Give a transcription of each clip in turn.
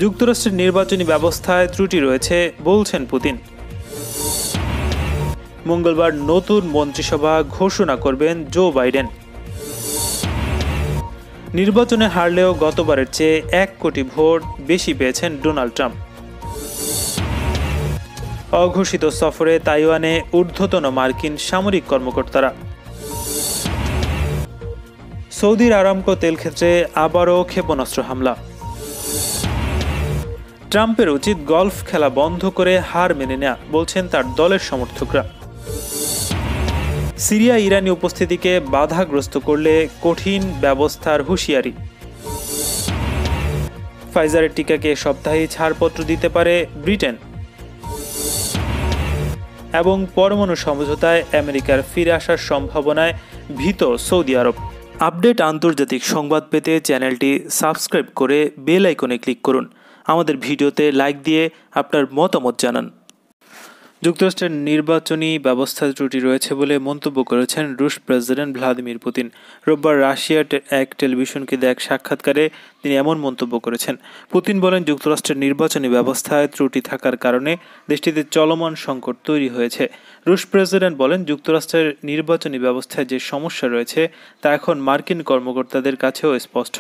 যুক্তরাষ্ট্রের নির্বাচনী ব্যবস্থায় ত্রুটি রয়েছে বলছেন পুতিন। মঙ্গলবার নতুন মন্ত্রিসভা ঘোষণা করবেন জো বাইডেন। নির্বাচনে হারলেও গতবারের চেয়ে 1 কোটি ভোট বেশি পেয়েছেন ডোনাল্ড ট্রাম্প। অঘোষিত সফরে তাইওয়ানে ঊর্ধ্বতন মার্কিন সামরিক কর্মকর্তারা। সৌদির আরামকো তেল ক্ষেত্রে আবারও ক্ষেপণাস্ত্র হামলা। ট্রাম্পের উচিত গলফ খেলা বন্ধ করে হার মেনে নেয়া, বলছেন তার দলের সমর্থকরা। সিরিয়া ইরানি উপস্থিতিকে বাধাগ্রস্ত করলে কঠিন ব্যবস্থার হুঁশিয়ারি। ফাইজারের টিকাকে সপ্তাহে ছাড়পত্র দিতে পারে ব্রিটেন। এবং পরমাণু সমঝোতায় আমেরিকার ফিরে আসার সম্ভাবনায় ভীত সৌদি আরব। আপডেট আন্তর্জাতিক সংবাদ পেতে চ্যানেলটি সাবস্ক্রাইব করে বেল আইকনে ক্লিক করুন। আমাদের ভিডিওতে লাইক দিয়ে আপনার মতামত জানান। যুক্তরাষ্ট্রের নির্বাচনী ব্যবস্থায় ত্রুটি রয়েছে বলে মন্তব্য করেছেন রুশ প্রেসিডেন্ট ভ্লাদিমির পুতিন। রোববার রাশিয়ার এক টেলিভিশনকে দেয়া এক সাক্ষাৎকারে তিনি এমন মন্তব্য করেছেন। পুতিন বলেন, যুক্তরাষ্ট্রের নির্বাচনী ব্যবস্থায় ত্রুটি থাকার কারণে দেশটিতে চলমান সংকট তৈরি হয়েছে। রুশ প্রেসিডেন্ট বলেন, যুক্তরাষ্ট্রের নির্বাচনী ব্যবস্থায় যে সমস্যা রয়েছে তা এখন মার্কিন কর্মকর্তাদের কাছেও স্পষ্ট।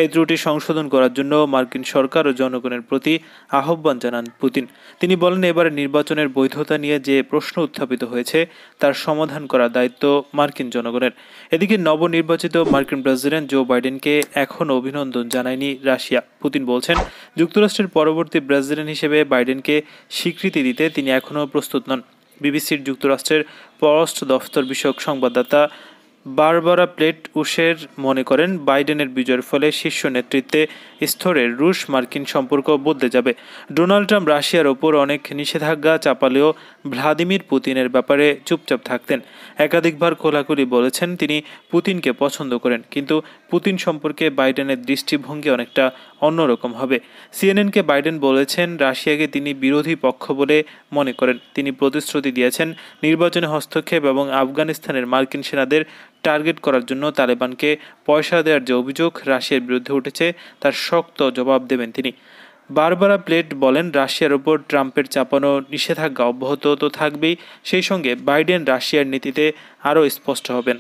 এই ত্রুটি সংশোধন করার জন্য মার্কিন সরকার ও জনগণের প্রতি আহ্বান জানান পুতিন। তিনি বলেন, এবারে নির্বাচনের বৈধতা নিয়ে যে প্রশ্ন উত্থাপিত হয়েছে তার সমাধান করার দায়িত্ব মার্কিন জনগণের। এদিকে নবনির্বাচিত মার্কিন প্রেসিডেন্ট জো বাইডেনকে এখনও অভিনন্দন জানায়নি রাশিয়া। পুতিন বলছেন, যুক্তরাষ্ট্রের পরবর্তী প্রেসিডেন্ট হিসেবে বাইডেনকে স্বীকৃতি দিতে তিনি এখনও প্রস্তুত নন। বিবিসির যুক্তরাষ্ট্রের পররাষ্ট্র দফতর বিষয়ক সংবাদদাতা বারবারা প্লেট-উশের মনে করেন, বাইডেনের বিজয়ের ফলে শীর্ষ নেতৃত্বে স্তরের রুশ মার্কিন সম্পর্ক বদলে যাবে। ডোনাল্ড ট্রাম্প রাশিয়ার ওপর অনেক নিষেধাজ্ঞা চাপালেও ভ্লাদিমির পুতিনের ব্যাপারে চুপচাপ থাকতেন। একাধিকবার খোলাখুলি বলেছেন তিনি পুতিনকে পছন্দ করেন, কিন্তু পুতিন সম্পর্কে বাইডেনের দৃষ্টিভঙ্গি অনেকটা অন্যরকম হবে। সিএনএনকে বাইডেন বলেছেন, রাশিয়াকে তিনি বিরোধী পক্ষ বলে মনে করেন। তিনি প্রতিশ্রুতি দিয়েছেন, নির্বাচনে হস্তক্ষেপ এবং আফগানিস্তানের মার্কিন সেনাদের টার্গেট করার জন্য তালেবানকে পয়সা দেওয়ার যে অভিযোগ রাশিয়ার বিরুদ্ধে উঠেছে তার শক্ত জবাব দেবেন তিনি। বারবারা প্লেট বলেন, রাশিয়ার উপর ট্রাম্পের চাপানো নিষেধাজ্ঞা অব্যাহত তো থাকবেই, সেই সঙ্গে বাইডেন রাশিয়ার নীতিতে আরও স্পষ্ট হবেন।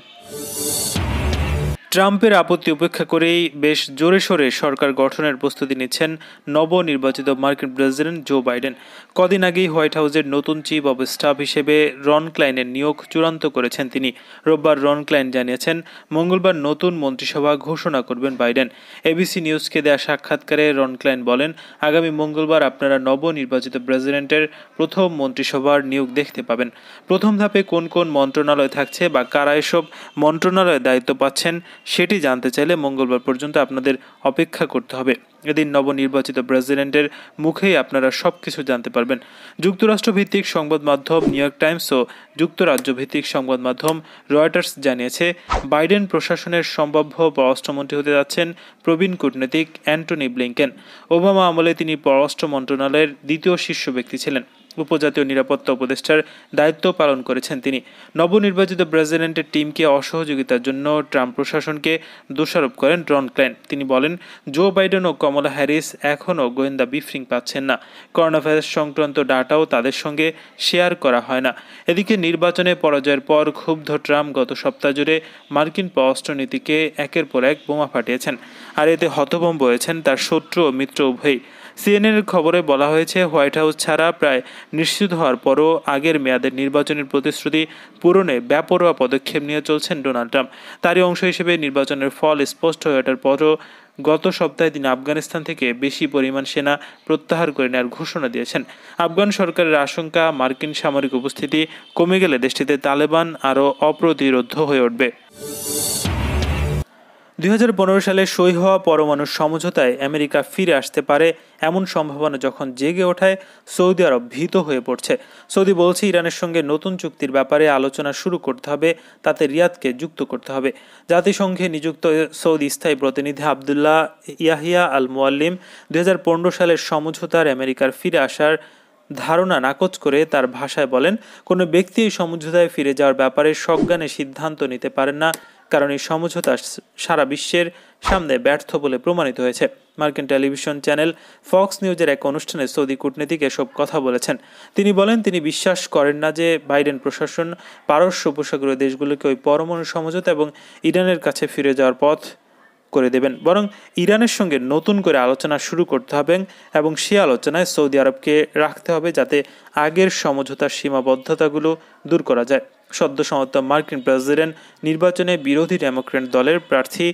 ট্রাম্পের আপত্তি উপেক্ষা করেই বেশ জোরে সোরে সরকার গঠনের প্রস্তুতি নিচ্ছেন নবনির্বাচিত মার্কিন প্রেসিডেন্ট জো বাইডেন। কদিন আগেই হোয়াইট হাউসের নতুন চিফ অব স্টাফ হিসেবে রন ক্লাইনের নিয়োগ চূড়ান্ত করেছেন তিনি। রোববার রন ক্লাইন জানিয়েছেন, মঙ্গলবার নতুন মন্ত্রিসভা ঘোষণা করবেন বাইডেন। এবিসি নিউজকে দেয়া সাক্ষাৎকারে রন ক্লাইন বলেন, আগামী মঙ্গলবার আপনারা নবনির্বাচিত প্রেসিডেন্টের প্রথম মন্ত্রিসভার নিয়োগ দেখতে পাবেন। প্রথম ধাপে কোন কোন মন্ত্রণালয় থাকছে বা কারা এসব মন্ত্রণালয়ে দায়িত্ব পাচ্ছেন সেটি জানতে চাইলে মঙ্গলবার পর্যন্ত আপনাদের অপেক্ষা করতে হবে। এদিন নবনির্বাচিত প্রেসিডেন্টের মুখেই আপনারা সবকিছু জানতে পারবেন। যুক্তরাষ্ট্র ভিত্তিক সংবাদ মাধ্যম নিউ ইয়র্ক টাইমস ও যুক্তরাজ্য ভিত্তিক সংবাদ মাধ্যম রয়টার্স জানিয়েছে, বাইডেন প্রশাসনের সম্ভাব্য পররাষ্ট্রমন্ত্রী হতে যাচ্ছেন প্রবীণ কূটনীতিক অ্যান্টনি ব্লিংকেন। ওবামা আমলে তিনি পররাষ্ট্র মন্ত্রণালয়ের দ্বিতীয় শীর্ষ ব্যক্তি ছিলেন। উপজাতীয় নিরাপত্তা উপদেষ্টার দায়িত্ব পালন করেছেন তিনি। নবনির্বাচিত প্রেসিডেন্টের টিমকে অসহযোগিতার জন্য ট্রাম্প প্রশাসনকে দোষারোপ করেন রন ক্লাইন। তিনি বলেন, জো বাইডেন ও কমলা হ্যারিস এখনও গোয়েন্দা ব্রিফিং পাচ্ছেন না। করোনা ভাইরাস সংক্রান্ত ডাটাও তাদের সঙ্গে শেয়ার করা হয় না। এদিকে নির্বাচনে পরাজয়ের পর ক্ষুব্ধ ট্রাম্প গত সপ্তাহ জুড়ে মার্কিন পররাষ্ট্রনীতিকে একের পর এক বোমা ফাটিয়েছেন, আর এতে হতভম্ব হয়েছেন তার শত্রু ও মিত্র উভয়ই। সিএনএনের খবরে বলা হয়েছে, হোয়াইট হাউস ছাড়া প্রায় নিশ্চিত হওয়ার পরও আগের মেয়াদের নির্বাচনের প্রতিশ্রুতি পূরণে বেপরোয়া পদক্ষেপ নিয়ে চলছেন ডোনাল্ড ট্রাম্প। তারই অংশ হিসেবে নির্বাচনের ফল স্পষ্ট হয়ে ওঠার পরও গত সপ্তাহে তিনি আফগানিস্তান থেকে বেশি পরিমাণ সেনা প্রত্যাহার করে নেওয়ার ঘোষণা দিয়েছেন। আফগান সরকারের আশঙ্কা, মার্কিন সামরিক উপস্থিতি কমে গেলে দেশটিতে তালেবান আরও অপ্রতিরোধ্য হয়ে উঠবে। 2015 সালে সই হওয়া পরমাণু সমঝোতায় আমেরিকা ফিরে আসতে পারে এমন সম্ভাবনা যখন জেগে ওঠায় সৌদি আরব ভীত হয়ে পড়ছে। সৌদি বলছে, ইরানের সঙ্গে নতুন চুক্তির ব্যাপারে আলোচনা শুরু করতে হবে, তাতে রিয়াদকে যুক্ত করতে হবে। জাতিসংঘে নিযুক্ত সৌদি স্থায়ী প্রতিনিধি আবদুল্লাহ ইয়াহিয়া আল মুয়াল্লিম 2015 সালের সমঝোতার আমেরিকার ফিরে আসার ধারণা নাকচ করে তার ভাষায় বলেন, কোনো ব্যক্তি এই সমঝোতায় ফিরে যাওয়ার ব্যাপারে সজ্ঞানে সিদ্ধান্ত নিতে পারেন না, কারণ এই সমঝোতা সারা বিশ্বের সামনে ব্যর্থ বলে প্রমাণিত হয়েছে। মার্কিন টেলিভিশন চ্যানেল ফক্স নিউজের এক অনুষ্ঠানে সৌদি কূটনীতিক এসব কথা বলেছেন। তিনি বলেন, তিনি বিশ্বাস করেন না যে বাইডেন প্রশাসন পারস্য উপসাগরীয় দেশগুলোকে ওই পরমাণু সমঝোতা এবং ইরানের কাছে ফিরে যাওয়ার পথ করে দেবেন, বরং ইরানের সঙ্গে নতুন করে আলোচনা শুরু করতে হবে এবং সে আলোচনায় সৌদি আরবকে রাখতে হবে যাতে আগের সমঝোতার সীমাবদ্ধতাগুলো দূর করা যায়। সদ্য সমাপ্ত মার্কিন প্রেসিডেন্ট নির্বাচনে বিরোধী ডেমোক্র্যাট দলের প্রার্থী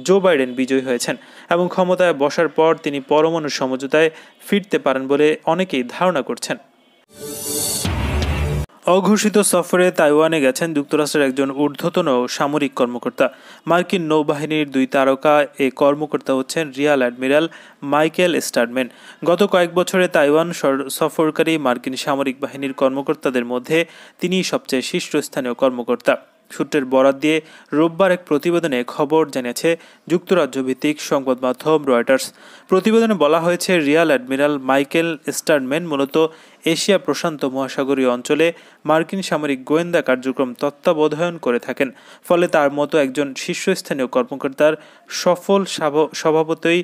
জো বাইডেন বিজয়ী হয়েছেন এবং ক্ষমতায় বসার পর তিনি পরমাণু সমঝোতায় ফিরতে পারেন বলে অনেকেই ধারণা করছেন। অঘোষিত সফরে তাইওয়ানে গেছেন যুক্তরাষ্ট্রের একজন ঊর্ধ্বতন সামরিক কর্মকর্তা। মার্কিন নৌবাহিনীর 2 তারকা এই কর্মকর্তা হচ্ছেন রিয়ার অ্যাডমিরাল মাইকেল স্টারম্যান। গত কয়েক বছরে তাইওয়ান সফরকারী মার্কিন সামরিক বাহিনীর কর্মকর্তাদের মধ্যে তিনিই সবচেয়ে শীর্ষস্থানীয় কর্মকর্তা। সূত্রের বরাত দিয়ে রোববার এক প্রতিবেদনে খবর জানিয়েছে যুক্তরাজ্য ভিত্তিক সংবাদ মাধ্যম রয়টার্স। প্রতিবেদনে বলা হয়েছে, রিয়ার অ্যাডমিরাল মাইকেল স্টারম্যান মূলত এশিয়া প্রশান্ত মহাসাগরীয় অঞ্চলে মার্কিন সামরিক গোয়েন্দা কার্যক্রম তত্ত্বাবধান করে থাকেন। ফলে তার মতো একজন শীর্ষস্থানীয় কর্মকর্তার সফল স্বভাবতই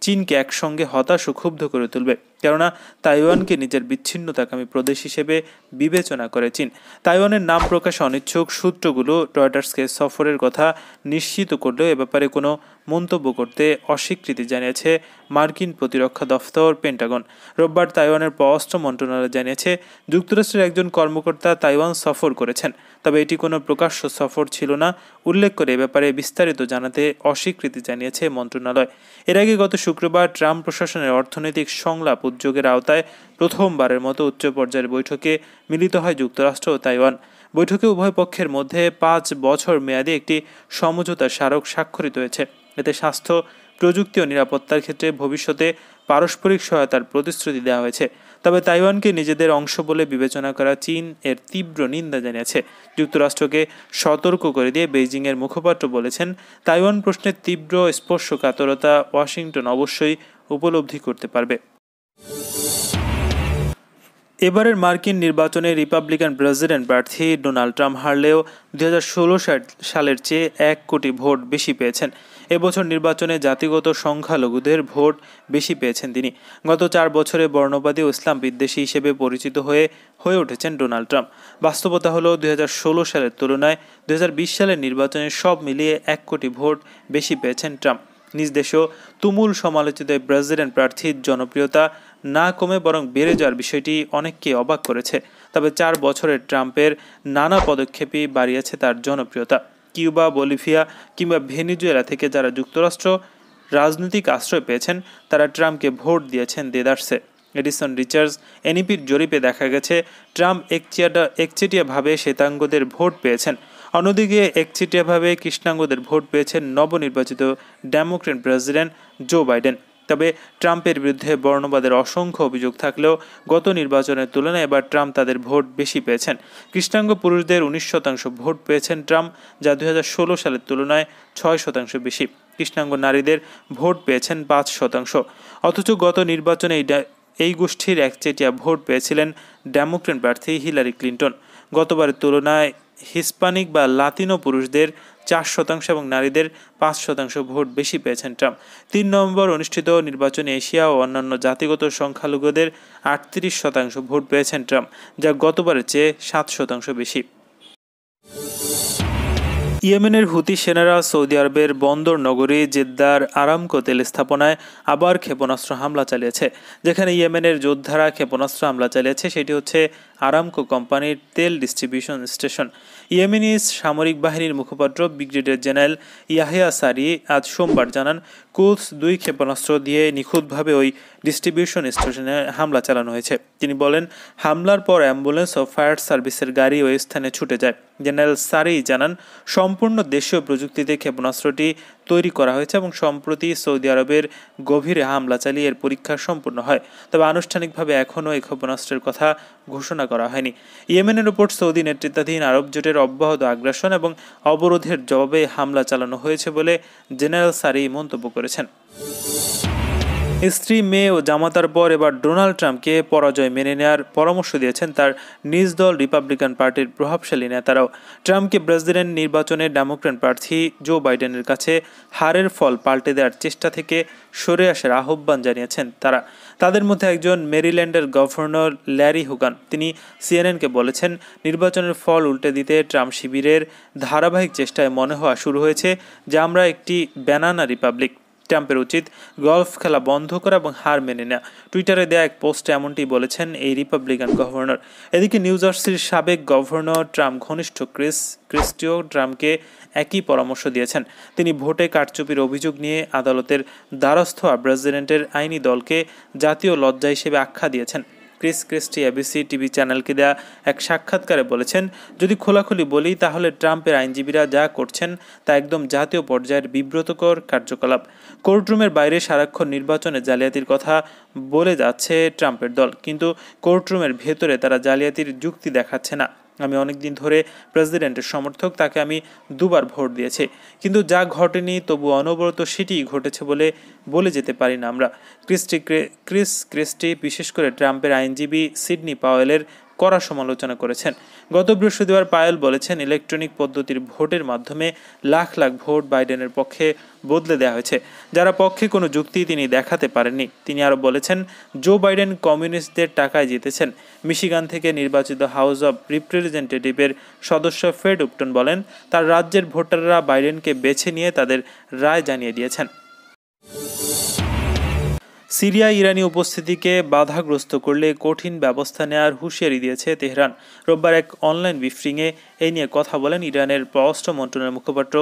চীনকে একসঙ্গে হতাশ ও ক্ষুব্ধ করে তুলবে, কেননা তাইওয়ানকে নিজের বিচ্ছিন্নতাকামী প্রদেশ হিসেবে বিবেচনা করে চীন। তাইওয়ানের নাম প্রকাশে অনিচ্ছুক সূত্রগুলো রয়টার্সকে সফরের কথা নিশ্চিত করলেও এ ব্যাপারে কোনো মন্তব্য করতে অস্বীকৃতি জানিয়েছে মার্কিন প্রতিরক্ষা দফতর পেন্টাগন। রোববার তাইওয়ানের পররাষ্ট্র মন্ত্রণালয় জানিয়েছে, যুক্তরাষ্ট্রের একজন কর্মকর্তা তাইওয়ান সফর করেছেন, তবে এটি কোনো প্রকাশ্য সফর ছিল না। উল্লেখ করে এ ব্যাপারে বিস্তারিত জানাতে অস্বীকৃতি জানিয়েছে মন্ত্রণালয়। এর আগে গত শুক্রবার ট্রাম্প প্রশাসনের অর্থনৈতিক সংলাপ উদ্যোগের আওতায় প্রথমবারের মতো উচ্চ পর্যায়ের বৈঠকে মিলিত হয় যুক্তরাষ্ট্র ও তাইওয়ান। বৈঠকে উভয় পক্ষের মধ্যে 5 বছর মেয়াদী একটি সমঝোতা স্মারক স্বাক্ষরিত হয়েছে। এতে স্বাস্থ্য, প্রযুক্তি ও নিরাপত্তার ক্ষেত্রে ভবিষ্যতে পারস্পরিক সহায়তার প্রতিশ্রুতি দেওয়া হয়েছে। তবে তাইওয়ানকে নিজেদের অংশ বলে বিবেচনা করা চীন এর তীব্র নিন্দা জানিয়েছে। যুক্তরাষ্ট্রকে সতর্ক করে দিয়ে বেইজিংয়ের মুখপাত্র বলেছেন, তাইওয়ান প্রশ্নের তীব্র স্পর্শকাতরতা ওয়াশিংটন অবশ্যই উপলব্ধি করতে পারবে। এবারের মার্কিন নির্বাচনে রিপাবলিকান প্রেসিডেন্ট প্রার্থী ডোনাল্ড ট্রাম্প হারলেও 2016 সালের চেয়ে 1 কোটি ভোট বেশি পেয়েছেন। এবছর নির্বাচনে জাতিগত সংখ্যালঘুদের ভোট বেশি পেয়েছেন তিনি। গত 4 বছরে বর্ণবাদী ও ইসলাম বিদ্বেষী হিসেবে পরিচিত হয়ে উঠেছেন ডোনাল্ড ট্রাম্প। বাস্তবতা হলো 2016 সালের তুলনায় 2020 সালের নির্বাচনে সব মিলিয়ে 1 কোটি ভোট বেশি পেয়েছেন ট্রাম্প। নিজ দেশেও তুমুল সমালোচিত প্রেসিডেন্ট প্রার্থীর জনপ্রিয়তা না কমে বরং বেড়ে যাওয়ার বিষয়টি অনেককে অবাক করেছে। তবে 4 বছরের ট্রাম্পের নানা পদক্ষেপই বাড়িয়েছে তার জনপ্রিয়তা। কিউবা, বলিভিয়া কিংবা ভেনেজুয়েলা থেকে যারা যুক্তরাষ্ট্র রাজনৈতিক আশ্রয় পেয়েছেন তারা ট্রাম্পকে ভোট দিয়েছেন দেদারসে। এডিসন রিচার্ডস এনইপির জরিপে দেখা গেছে, ট্রাম্প একচেটিয়াভাবে শ্বেতাঙ্গদের ভোট পেয়েছেন। অন্যদিকে একচেটিয়াভাবে কৃষ্ণাঙ্গদের ভোট পেয়েছেন নবনির্বাচিত ডেমোক্র্যাট প্রেসিডেন্ট জো বাইডেন। তবে ট্রাম্পের বিরুদ্ধে বর্ণবাদের অসংখ্য অভিযোগ থাকলেও গত নির্বাচনের তুলনায় এবার ট্রাম্প তাদের ভোট বেশি পেয়েছেন। কৃষ্ণাঙ্গ পুরুষদের 19% ভোট পেয়েছেন ট্রাম্প, যা 2016 সালের তুলনায় 6% বেশি। কৃষ্ণাঙ্গ নারীদের ভোট পেয়েছেন 5%। অথচ গত নির্বাচনে এই গোষ্ঠীর একচেটিয়া ভোট পেয়েছিলেন ডেমোক্র্যাট প্রার্থী হিলারি ক্লিন্টন। গতবারের তুলনায় হিস্পানিক বা লাতিনো পুরুষদের 4% এবং নারীদের 5% ভোট বেশি পেয়েছেন ট্রাম্প। 3 নভেম্বর অনুষ্ঠিত নির্বাচনে এশিয়া ও অন্যান্য জাতিগত সংখ্যালঘুদের 38% ভোট পেয়েছেন ট্রাম্প, যা গতবারের চেয়ে 7% বেশি। ইয়েমেনের হুতি সেনারা সৌদি আরবের বন্দর নগরী জেদ্দার আরামকো তেল স্থাপনায় আবার ক্ষেপণাস্ত্র হামলা চালিয়েছে। যেখানে ইয়েমেনের যোদ্ধারা ক্ষেপণাস্ত্র হামলা চালিয়েছে সেটি হচ্ছে আরামকো কোম্পানির তেল ডিস্ট্রিবিউশন স্টেশন। ইয়েমেনি সামরিক বাহিনীর মুখপাত্র ব্রিগেডিয়ার জেনারেল ইয়াহিয়া সারি আজ সোমবার জানান, কুলস 2 ক্ষেপণাস্ত্র দিয়ে নিখুঁতভাবে ওই ডিস্ট্রিবিউশন স্টেশনে হামলা চালানো হয়েছে। তিনি বলেন, হামলার পর অ্যাম্বুলেন্স ও ফায়ার সার্ভিসের গাড়ি ওই স্থানে ছুটে যায়। জেনারেল সারি জানান, সম্পূর্ণ দেশীয় প্রযুক্তিতে ক্ষেপণাস্ত্রটি তৈরি করা হয়েছে এবং সম্প্রতি সৌদি আরবের গভীরে হামলা চালিয়ে এর পরীক্ষা সম্পূর্ণ হয়। তবে আনুষ্ঠানিকভাবে এখনও এই ক্ষেপণাস্ত্রের কথা ঘোষণা করা হয়নি। ইয়েমেনের উপর সৌদি নেতৃত্বাধীন আরব জোটের অব্যাহত আগ্রাসন এবং অবরোধের জবাবে হামলা চালানো হয়েছে বলে জেনারেল সারি মন্তব্য করেছেন। স্ত্রী, মেয়ে ও জামাতার পর এবার ডোনাল্ড ট্রাম্পকে পরাজয় মেনে নেওয়ার পরামর্শ দিয়েছেন তার নিজ দল রিপাবলিকান পার্টির প্রভাবশালী নেতারাও। ট্রাম্পকে প্রেসিডেন্ট নির্বাচনে ডেমোক্র্যাট প্রার্থী জো বাইডেনের কাছে হারের ফল পাল্টে দেওয়ার চেষ্টা থেকে সরে আসার আহ্বান জানিয়েছেন তারা। তাদের মধ্যে একজন মেরিল্যান্ডের গভর্নর ল্যারি হুগান। তিনি সিএনএনকে বলেছেন, নির্বাচনের ফল উল্টে দিতে ট্রাম্প শিবিরের ধারাবাহিক চেষ্টায় মনে হওয়া শুরু হয়েছে যে আমরা একটি ব্যানানা রিপাবলিক। ট্রাম্পের উচিত গলফ খেলা বন্ধ করা এবং হার মেনে নেওয়া। টুইটারে দেয়া এক পোস্টে এমনটি বলেছেন এই রিপাবলিকান গভর্নর। এদিকে নিউ জার্সির সাবেক গভর্নর ট্রাম্প ঘনিষ্ঠ ক্রিস্টিও ট্রাম্পকে একই পরামর্শ দিয়েছেন। তিনি ভোটে কারচুপির অভিযোগ নিয়ে আদালতের দ্বারস্থ হওয়া প্রেসিডেন্টের আইনি দলকে জাতীয় লজ্জা হিসেবে আখ্যা দিয়েছেন। ক্রিস্টি এবিসি টিভি চ্যানেলকে দেয়া এক সাক্ষাৎকারে বলেছেন, যদি খোলাখুলি বলি তাহলে ট্রাম্পের আইনজীবীরা যা করছেন তা একদম জাতীয় পর্যায়ের বিব্রতকর কার্যকলাপ। কোর্টরুমের বাইরে সারাক্ষণ নির্বাচনে জালিয়াতির কথা বলে যাচ্ছে ট্রাম্পের দল, কিন্তু কোর্টরুমের ভেতরে তারা জালিয়াতির যুক্তি দেখাচ্ছে না। আমি অনেকদিন ধরে প্রেসিডেন্টের সমর্থক, তাকে আমি দুবার ভোট দিয়েছি, কিন্তু যা ঘটেনি তবু অনবরত সেটিই ঘটেছে বলে যেতে পারি না আমরা। ক্রিস্টি বিশেষ করে ট্রাম্পের আইনজীবী সিডনি পাওয়েলের কড়া সমালোচনা করেছেন। গত বৃহস্পতিবার পায়েল বলেছেন, ইলেকট্রনিক পদ্ধতির ভোটের মাধ্যমে লাখ লাখ ভোট বাইডেনের পক্ষে বদলে দেওয়া হয়েছে, যারা পক্ষে কোনো যুক্তি তিনি দেখাতে পারেননি। তিনি আরও বলেছেন, জো বাইডেন কমিউনিস্টদের টাকায় জিতেছেন। মিশিগান থেকে নির্বাচিত হাউস অব রিপ্রেজেন্টেটিভের সদস্য ফ্রেড উপটন বলেন, তার রাজ্যের ভোটাররা বাইডেনকে বেছে নিয়ে তাদের রায় জানিয়ে দিয়েছেন। সিরিয়ায় ইরানি উপস্থিতিকে বাধাগ্রস্ত করলে কঠিন ব্যবস্থা নেওয়ার হুঁশিয়ারি দিয়েছে তেহরান। রোববার এক অনলাইন ব্রিফিংয়ে এই নিয়ে কথা বলেন ইরানের পররাষ্ট্র মন্ত্রণালয়ের মুখপাত্র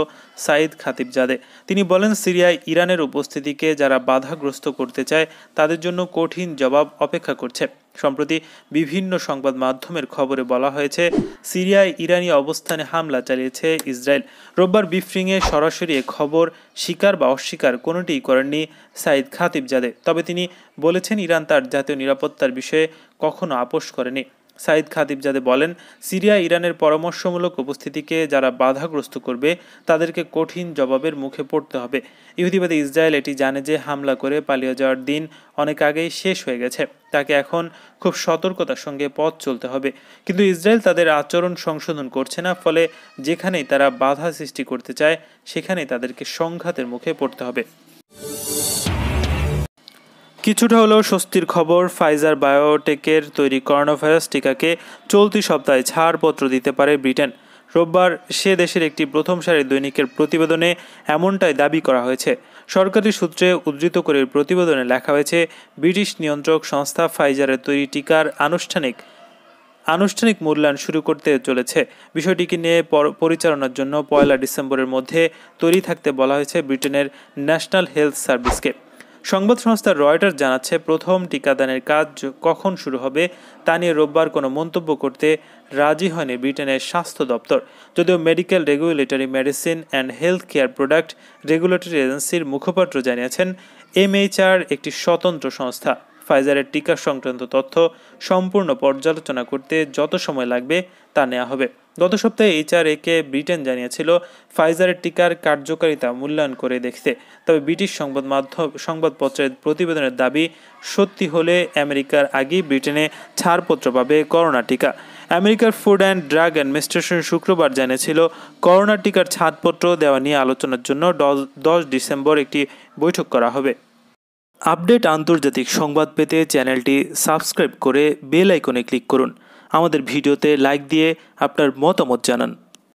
সাইদ খাতিবজাদে। তিনি বলেন, সিরিয়ায় ইরানের উপস্থিতিকে যারা বাধাগ্রস্ত করতে চায় তাদের জন্য কঠিন জবাব অপেক্ষা করছে। সম্প্রতি বিভিন্ন সংবাদ মাধ্যমের খবরে বলা হয়েছে, সিরিয়ায় ইরানি অবস্থানে হামলা চালিয়েছে ইসরায়েল। রোববার ব্রিফিংয়ে সরাসরি এ খবর স্বীকার বা অস্বীকার কোনোটিই করেননি সাইদ খাতিবজাদে। তবে তিনি বলেছেন, ইরান তার জাতীয় নিরাপত্তার বিষয়ে কখনো আপোষ করেনি। সাইদ খাতিবজাদে বলেন, সিরিয়া ইরানের পরামর্শমূলক উপস্থিতিকে যারা বাধাগ্রস্ত করবে তাদেরকে কঠিন জবাবের মুখে পড়তে হবে। ইহুদিবাদী ইসরায়েল এটি জানে যে হামলা করে পালিয়ে যাওয়ার দিন অনেক আগেই শেষ হয়ে গেছে, তাকে এখন খুব সতর্কতার সঙ্গে পথ চলতে হবে। কিন্তু ইসরায়েল তাদের আচরণ সংশোধন করছে না, ফলে যেখানেই তারা বাধা সৃষ্টি করতে চায় সেখানেই তাদেরকে সংঘাতের মুখে পড়তে হবে। কিছুটা হলেও স্বস্তির খবর, ফাইজার বায়োটেকের তৈরি করোনাভাইরাস টিকাকে চলতি সপ্তাহে ছাড়পত্র দিতে পারে ব্রিটেন। রোববার সে দেশের একটি প্রথম সারির দৈনিকের প্রতিবেদনে এমনটাই দাবি করা হয়েছে। সরকারি সূত্রে উদ্ধৃত করে প্রতিবেদনে লেখা হয়েছে, ব্রিটিশ নিয়ন্ত্রক সংস্থা ফাইজারের তৈরি টিকার আনুষ্ঠানিক মূল্যায়ন শুরু করতে চলেছে। বিষয়টিকে নিয়ে পরিচালনার জন্য 1 ডিসেম্বরের মধ্যে তৈরি থাকতে বলা হয়েছে ব্রিটেনের ন্যাশনাল হেলথ সার্ভিসকে। সংবাদ সংস্থা রয়টার্স জানাচ্ছে, প্রথম টিকাদানের কাজ কখন শুরু হবে তা নিয়ে রোববার কোনো মন্তব্য করতে রাজি হয়নি ব্রিটেনের স্বাস্থ্য দপ্তর। যদিও medical regulatory medicine and health care product regulatory এজেন্সির মুখপাত্র জানিয়েছেন, MHR একটি স্বতন্ত্র সংস্থা। ফাইজারের টিকা সংক্রান্ত তথ্য সম্পূর্ণ পর্যালোচনা করতে যত সময় লাগবে তা নেওয়া হবে। গত সপ্তাহে HRA-কে ব্রিটেন জানিয়েছিল ফাইজারের টিকার কার্যকারিতা মূল্যায়ন করে দেখতে। তবে ব্রিটিশ সংবাদপত্রের প্রতিবেদনের দাবি সত্যি হলে আমেরিকার আগেই ব্রিটেনে ছাড়পত্র পাবে করোনা টিকা। আমেরিকার ফুড অ্যান্ড ড্রাগ অ্যাডমিনিস্ট্রেশন শুক্রবার জানিয়েছিল, করোনা টিকার ছাড়পত্র দেওয়া নিয়ে আলোচনার জন্য 10 ডিসেম্বর একটি বৈঠক করা হবে। আপডেট আন্তর্জাতিক সংবাদ পেতে চ্যানেলটি সাবস্ক্রাইব করে বেল আইকনে ক্লিক করুন। আমাদের ভিডিওতে লাইক দিয়ে আপনার মতামত জানান।